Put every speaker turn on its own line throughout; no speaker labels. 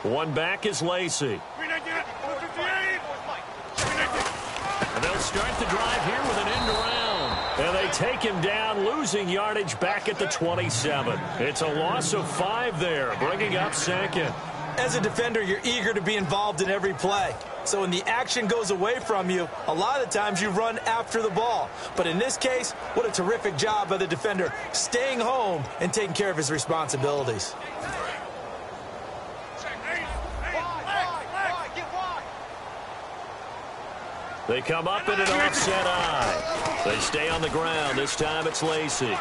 One back is Lacey. And they'll start the drive here with an end around. And they take him down, losing yardage back at the 27. It's a loss of 5 there, bringing up second.
As a defender, you're eager to be involved in every play. So when the action goes away from you, a lot of times you run after the ball. But in this case, what a terrific job by the defender, staying home and taking care of his responsibilities.
They come up in an offset eye. They stay on the ground. This time it's Lacey.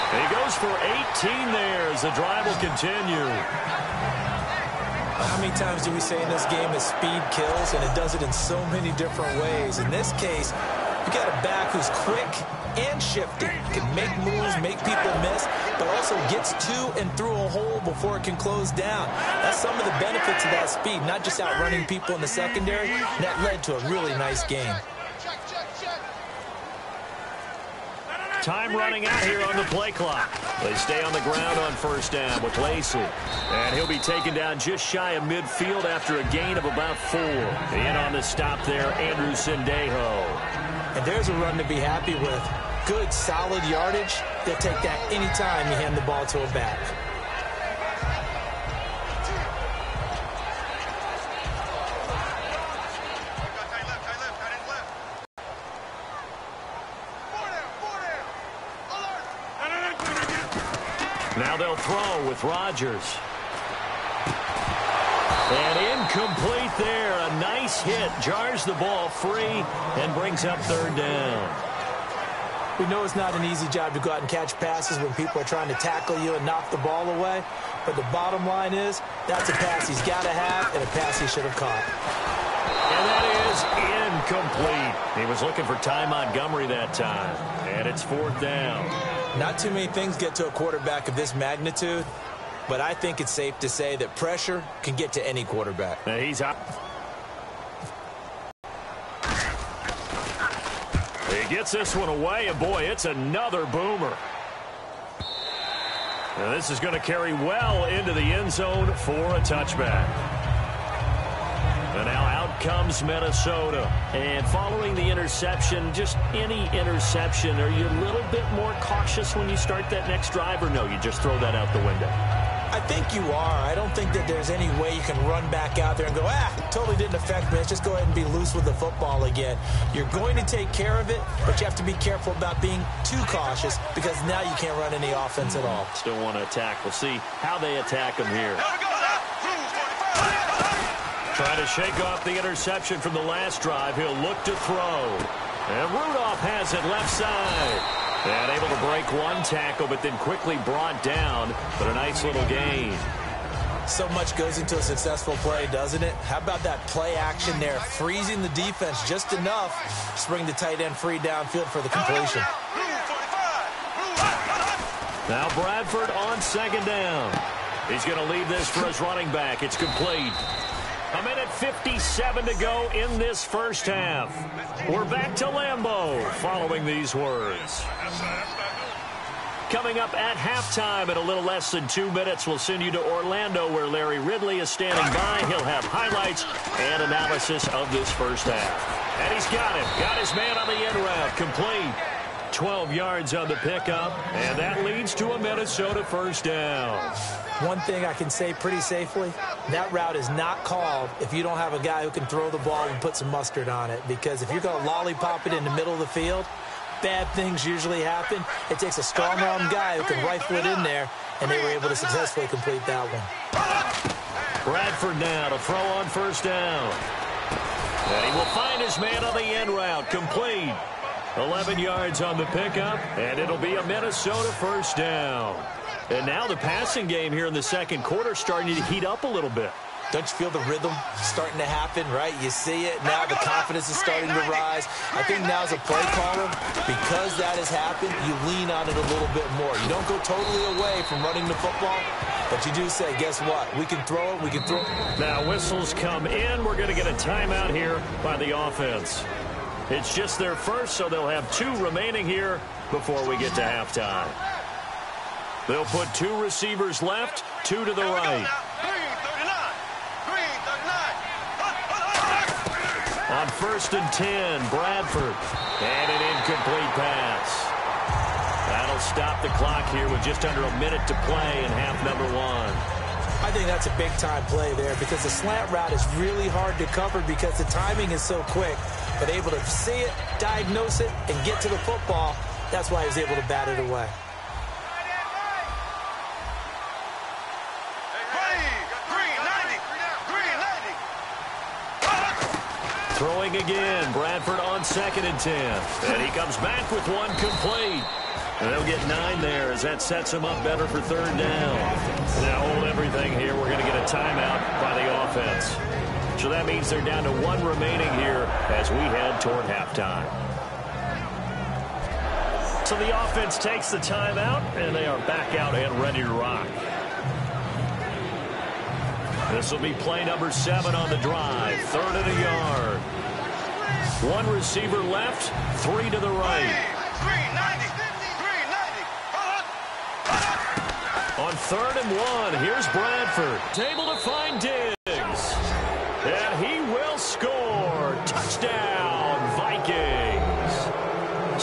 He goes for 18 there as the drive will continue.
How many times do we say in this game that speed kills, and it does it in so many different ways. In this case, you got a back who's quick and shifty. Can make moves, make people miss, but also gets to and through a hole before it can close down. That's some of the benefits of that speed, not just outrunning people in the secondary. That led to a really nice game.
Time running out here on the play clock. They stay on the ground on first down with Lacey. And he'll be taken down just shy of midfield after a gain of about 4. In on the stop there, Andrew Sendejo.
And there's a run to be happy with. Good, solid yardage. They'll take that anytime you hand the ball to a back.
Now they'll throw with Rodgers. And incomplete there. A nice hit. Jars the ball free and brings up third down.
We know it's not an easy job to go out and catch passes when people are trying to tackle you and knock the ball away. But the bottom line is, that's a pass he's got to have and a pass he should have caught.
And that is incomplete. He was looking for Ty Montgomery that time. And it's fourth down.
Not too many things get to a quarterback of this magnitude, but I think it's safe to say that pressure can get to any quarterback.
Now he's out. He gets this one away, and boy, it's another boomer. Now this is going to carry well into the end zone for a touchback. And now out comes Minnesota. And following the interception, just any interception, are you a little bit more cautious when you start that next drive, or no, you just throw that out the window?
I think you are. I don't think that there's any way you can run back out there and go, totally didn't affect me. Let's just go ahead and be loose with the football again. You're going to take care of it, but you have to be careful about being too cautious because now you can't run any offense at all.
Still want to attack. We'll see how they attack him here. Trying to shake off the interception from the last drive. He'll look to throw. And Rudolph has it left side. And able to break one tackle, but then quickly brought down. But a nice little gain.
So much goes into a successful play, doesn't it? How about that play action there? Freezing the defense just enough to bring the tight end free downfield for the completion.
Now Bradford on second down. He's going to leave this for his running back. It's complete. A minute 57 to go in this first half. We're back to Lambeau following these words. Coming up at halftime in a little less than 2 minutes, we'll send you to Orlando where Larry Ridley is standing by. He'll have highlights and analysis of this first half. And he's got it. Got his man on the end route. Complete. 12 yards on the pickup, and that leads to a Minnesota first down.
One thing I can say pretty safely, that route is not called if you don't have a guy who can throw the ball and put some mustard on it. Because if you're going to lollipop it in the middle of the field, bad things usually happen. It takes a strong-arm guy who can rifle it in there, and they were able to successfully complete that one.
Bradford now to throw on first down. And he will find his man on the end route. Complete. 11 yards on the pickup, and it'll be a Minnesota first down. And now the passing game here in the second quarter starting to heat up a little bit.
Don't you feel the rhythm starting to happen, right? You see it. Now the confidence is starting to rise. I think now as a play caller, because that has happened, you lean on it a little bit more. You don't go totally away from running the football, but you do say, guess what? We can throw it. We can throw it.
Now whistles come in. We're going to get a timeout here by the offense. It's just their first, so they'll have 2 remaining here before we get to halftime. They'll put 2 receivers left, 2 to the right. On 1st and 10, Bradford. And an incomplete pass. That'll stop the clock here with just under a minute to play in half number 1.
I think that's a big-time play there because the slant route is really hard to cover because the timing is so quick. But able to see it, diagnose it, and get to the football, that's why he was able to bat it away.
Throwing again, Bradford on 2nd and 10. And he comes back with 1 complete. And they'll get 9 there as that sets him up better for 3rd down. Now hold everything here. We're going to get a timeout by the offense. So that means they're down to 1 remaining here as we head toward halftime. So the offense takes the timeout, and they are back out and ready to rock. This will be play number 7 on the drive. 3rd and a yard. 1 receiver left, 3 to the right. On 3rd and 1, here's Bradford. Able to find Diggs. And he will score. Touchdown, Vikings.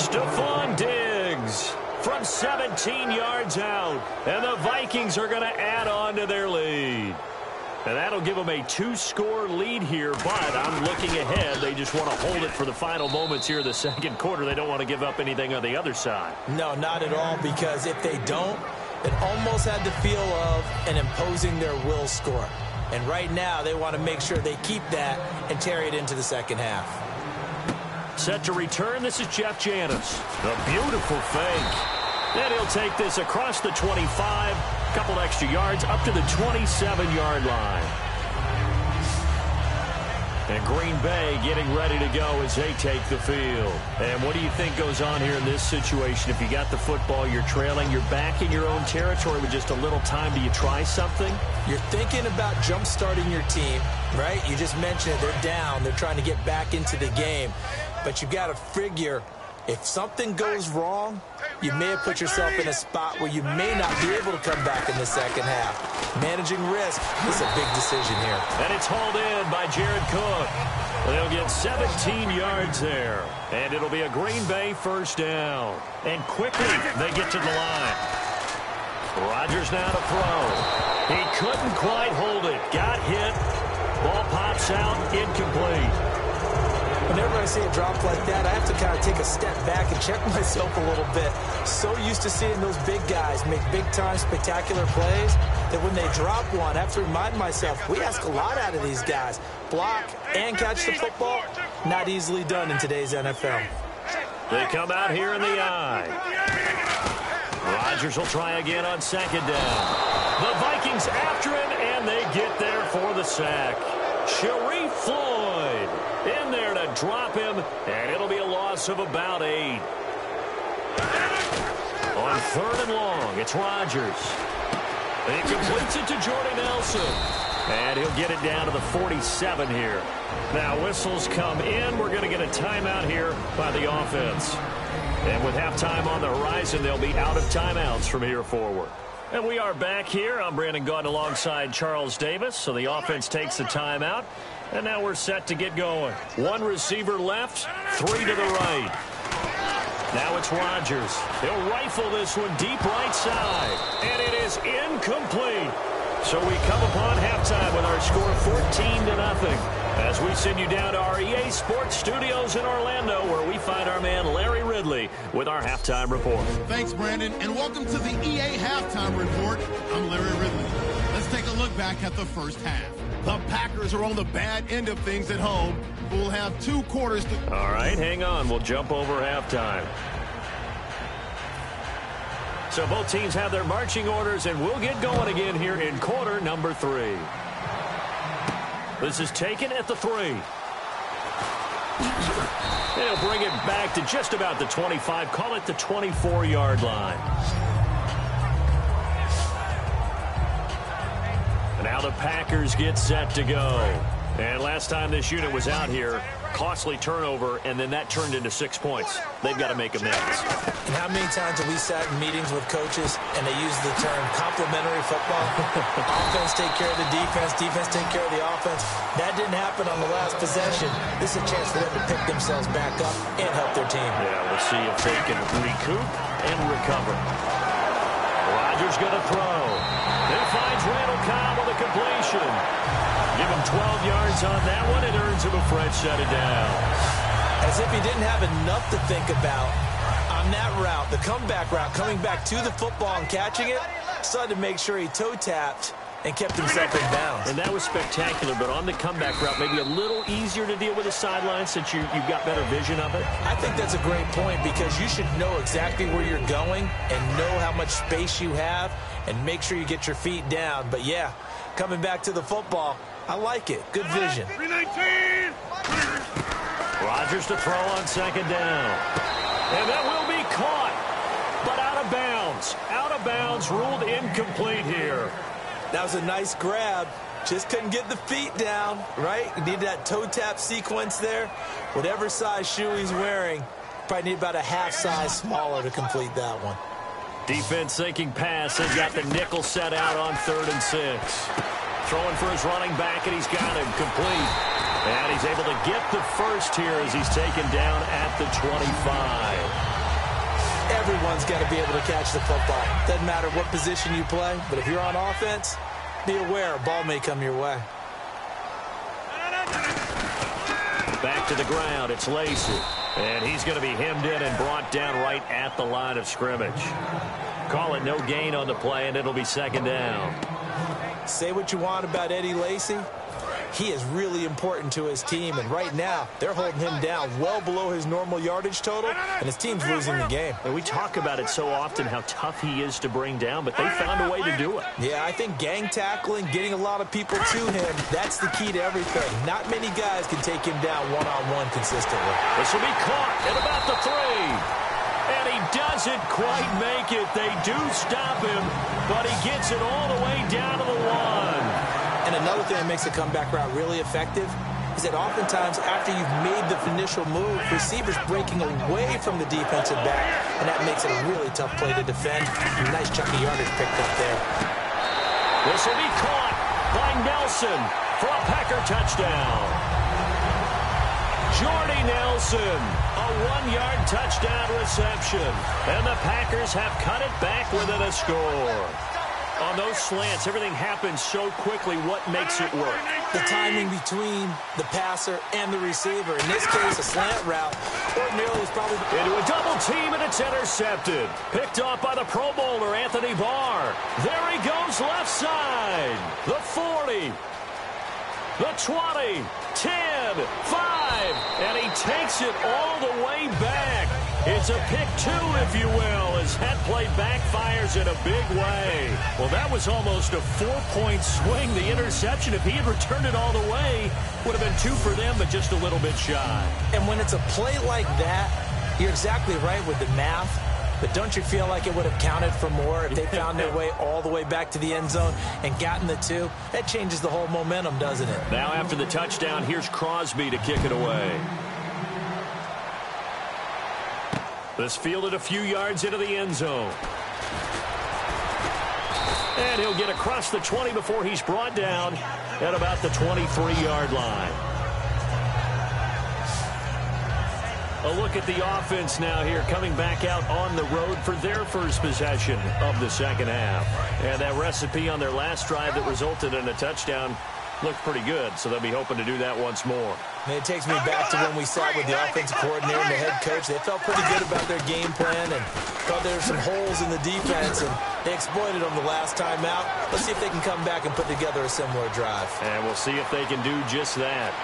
Stephon Diggs from 17 yards out. And the Vikings are going to add on to their lead. And that'll give them a 2-score lead here, but I'm looking ahead. They just want to hold it for the final moments here in the 2nd quarter. They don't want to give up anything on the other side.
No, not at all, because if they don't, it almost had the feel of an imposing their will score. And right now, they want to make sure they keep that and carry it into the 2nd half.
Set to return, this is Jeff Janis. A beautiful fake. And he'll take this across the 25, a couple extra yards, up to the 27-yard line. And Green Bay getting ready to go as they take the field. And what do you think goes on here in this situation? If you got the football, you're trailing, you're back in your own territory with just a little time. Do you try something?
You're thinking about jump-starting your team, right? You just mentioned it. They're down. They're trying to get back into the game. But you've got to figure if something goes wrong, you may have put yourself in a spot where you may not be able to come back in the 2nd half. Managing risk is a big decision here.
And it's hauled in by Jared Cook. They'll get 17 yards there. And it'll be a Green Bay 1st down. And quickly, they get to the line. Rodgers now to throw. He couldn't quite hold it. Got hit. Ball pops out. Incomplete.
Whenever I see a drop like that, I have to kind of take a step back and check myself a little bit. So used to seeing those big guys make big-time spectacular plays that when they drop one, I have to remind myself, we ask a lot out of these guys. Block and catch the football, not easily done in today's NFL.
They come out here in the eye. Rodgers will try again on 2nd down. The Vikings after him, and they get there for the sack. Sharif Floyd in there to drop him, and it'll be a loss of about 8. On 3rd and long, it's Rodgers. He completes it to Jordy Nelson, and he'll get it down to the 47 here. Now whistles come in. We're going to get a timeout here by the offense. And with halftime on the horizon, they'll be out of timeouts from here forward. And we are back here. I'm Brandon Gaunt alongside Charles Davis. So the offense takes the timeout. And now we're set to get going. 1 receiver left, 3 to the right. Now it's Rodgers. He'll rifle this one deep right side. And it is incomplete. So we come upon halftime with our score 14-0. As we send you down to our EA Sports Studios in Orlando, where we find our man Larry Ridley with our halftime report.
Thanks, Brandon, and welcome to the EA Halftime Report. I'm Larry Ridley. Let's take a look back at the first half. The Packers are on the bad end of things at home. We'll have 2 quarters to...
All right, hang on. We'll jump over halftime. So both teams have their marching orders, and we'll get going again here in quarter number 3. This is taken at the 3. They'll bring it back to just about the 25. Call it the 24-yard line. And now the Packers get set to go. And last time this unit was out here, costly turnover, and then that turned into 6 points. They've got to make amends.
And how many times have we sat in meetings with coaches and they use the term complementary football? Offense take care of the defense, defense take care of the offense. That didn't happen on the last possession. This is a chance for them to pick themselves back up and help their team.
Yeah, we'll see if they can recoup and recover. Rodgers going to throw. He finds Randall Cobb with a completion. Give him 12 yards on that one. It earns him a French set it down.
As if he didn't have enough to think about on that route, the comeback route, coming back to the football and catching it, decided to make sure he toe-tapped and kept himself in bounds.
And that was spectacular, but on the comeback route, maybe a little easier to deal with the sideline since you've got better vision of it?
I think that's a great point because you should know exactly where you're going and know how much space you have and make sure you get your feet down. But, yeah, coming back to the football, I like it. Good vision.
319.
Rodgers to throw on second down. And that will be caught, but out of bounds. Out of bounds, ruled incomplete here.
That was a nice grab. Just couldn't get the feet down, right? You need that toe tap sequence there. Whatever size shoe he's wearing, probably need about a half size smaller to complete that one.
Defense thinking pass. They've got the nickel set out on 3rd and 6. Throwing for his running back, and he's got him complete. And he's able to get the first here as he's taken down at the 25.
Everyone's got to be able to catch the football. Doesn't matter what position you play, but if you're on offense, be aware a ball may come your way.
Back to the ground, it's Lacey. And he's going to be hemmed in and brought down right at the line of scrimmage. Call it no gain on the play, and it'll be second down.
Say what you want about Eddie Lacy. He is really important to his team, and right now they're holding him down well below his normal yardage total, and his team's losing the game.
And we talk about it so often, how tough he is to bring down, but they found a way to do it.
Yeah, I think gang tackling, getting a lot of people to him, that's the key to everything. Not many guys can take him down one-on-one consistently.
This will be caught at about the 3. And he doesn't quite make it. They do stop him, but he gets it all the way down to the 1.
And another thing that makes a comeback route really effective is that oftentimes after you've made the initial move, receivers breaking away from the defensive back, and that makes it a really tough play to defend. Nice chunk of yardage picked up there.
This will be caught by Nelson for a Packer touchdown. Jordy Nelson, a 1-yard touchdown reception. And the Packers have cut it back within a score. On those slants, everything happens so quickly. What makes it work?
The timing between the passer and the receiver. In this case, a slant route ordinarily is probably...
Into a double team, and it's intercepted. Picked off by the Pro Bowler, Anthony Barr. There he goes, left side. The 40. The 20. 10. 5. And he takes it all the way back. It's a pick 2, if you will, as that play backfires in a big way. Well, that was almost a 4-point swing. The interception, if he had returned it all the way, would have been 2 for them, but just a little bit shy.
And when it's a play like that, you're exactly right with the math. But don't you feel like it would have counted for more if they found their way all the way back to the end zone and gotten the 2? That changes the whole momentum, doesn't it?
Now after the touchdown, here's Crosby to kick it away. This fielded a few yards into the end zone. And he'll get across the 20 before he's brought down at about the 23-yard line. A look at the offense now here, coming back out on the road for their first possession of the second half. And that recipe on their last drive that resulted in a touchdown looked pretty good, so they'll be hoping to do that once more.
And it takes me back to when we sat with the offensive coordinator and the head coach. They felt pretty good about their game plan and thought there were some holes in the defense, and they exploited them the last time out. Let's see if they can come back and put together a similar drive.
And we'll see if they can do just that.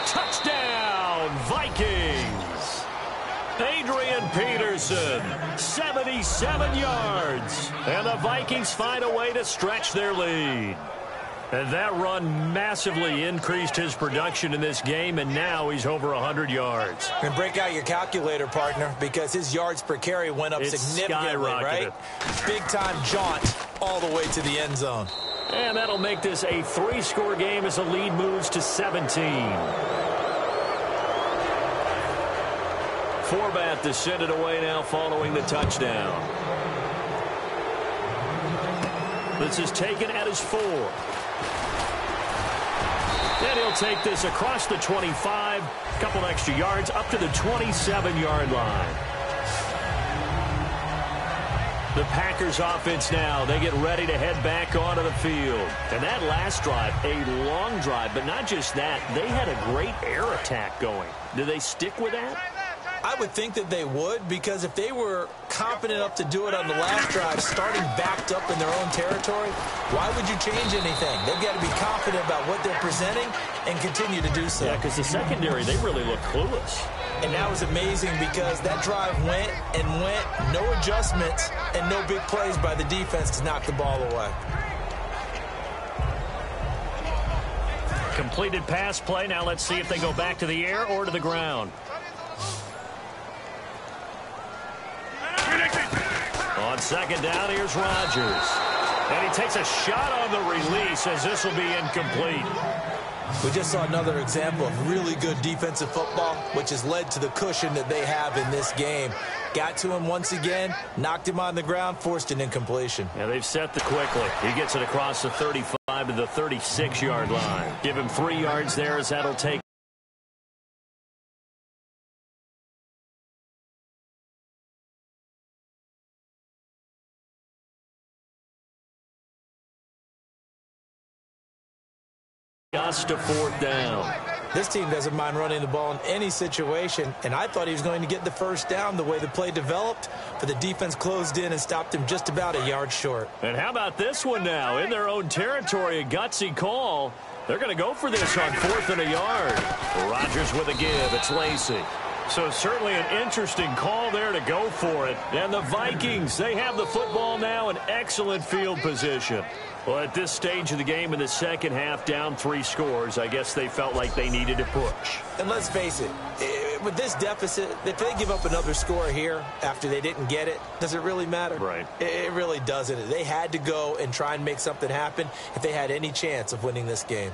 Touchdown, Vikings! Adrian Peterson, 77 yards. And the Vikings find a way to stretch their lead. And that run massively increased his production in this game, and now he's over 100 yards.
And break out your calculator, partner, because his yards per carry went up significantly, right? Big-time jaunt all the way to the end zone.
And that'll make this a 3-score game as the lead moves to 17. Forbat to send it away now following the touchdown. This is taken at his 4. And he'll take this across the 25, a couple extra yards up to the 27-yard line. The Packers offense now, they get ready to head back onto the field. And that last drive, a long drive, but not just that, they had a great air attack going. Do they stick with that?
I would think that they would, because if they were confident enough to do it on the last drive, starting backed up in their own territory, why would you change anything? They've got to be confident about what they're presenting and continue to do so.
Yeah, because the secondary, they really look clueless.
And that was amazing because that drive went and went, no adjustments and no big plays by the defense to knock the ball away.
Completed pass play. Now let's see if they go back to the air or to the ground. On second down, here's Rodgers. And he takes a shot on the release as this will be incomplete.
We just saw another example of really good defensive football, which has led to the cushion that they have in this game. Got to him once again, knocked him on the ground, forced an incompletion.
Yeah, they've set the quickly. He gets it across the 35 to the 36-yard line. Give him 3 yards there as that'll take us to 4th down.
This team doesn't mind running the ball in any situation, and I thought he was going to get the first down the way the play developed, but the defense closed in and stopped him just about a yard short.
And how about this one now? In their own territory, a gutsy call. They're going to go for this on 4th and a yard. Rodgers with a give. It's Lacy. So certainly an interesting call there to go for it. And the Vikings, they have the football now in excellent field position. Well, at this stage of the game in the second half, down 3 scores, I guess they felt like they needed to push.
And let's face it, with this deficit, if they give up another score here after they didn't get it, does it really matter?
Right.
It really doesn't. They had to go and try and make something happen if they had any chance of winning this game.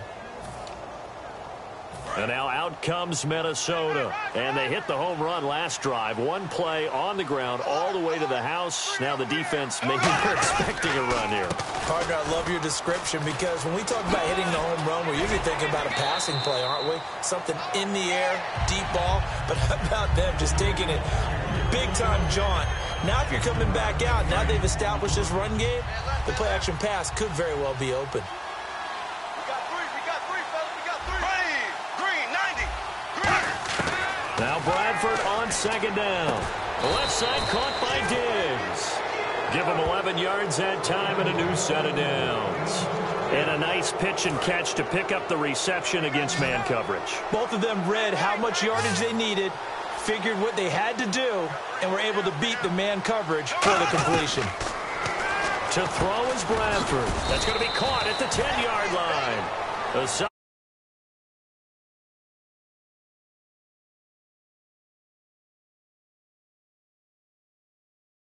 And now out comes Minnesota. And they hit the home run last drive. One play on the ground all the way to the house. Now the defense maybe they're expecting a run here.
Partner, I love your description because when we talk about hitting the home run, we're usually thinking about a passing play, aren't we? Something in the air, deep ball. But how about them just taking it big-time jaunt? Now if you're coming back out, now they've established this run game, the play-action pass could very well be open.
Now Bradford on second down. The left side caught by Diggs. Give him 11 yards that time and a new set of downs. And a nice pitch and catch to pick up the reception against man coverage.
Both of them read how much yardage they needed, figured what they had to do, and were able to beat the man coverage for the completion.
To throw is Bradford. That's going to be caught at the 10-yard line.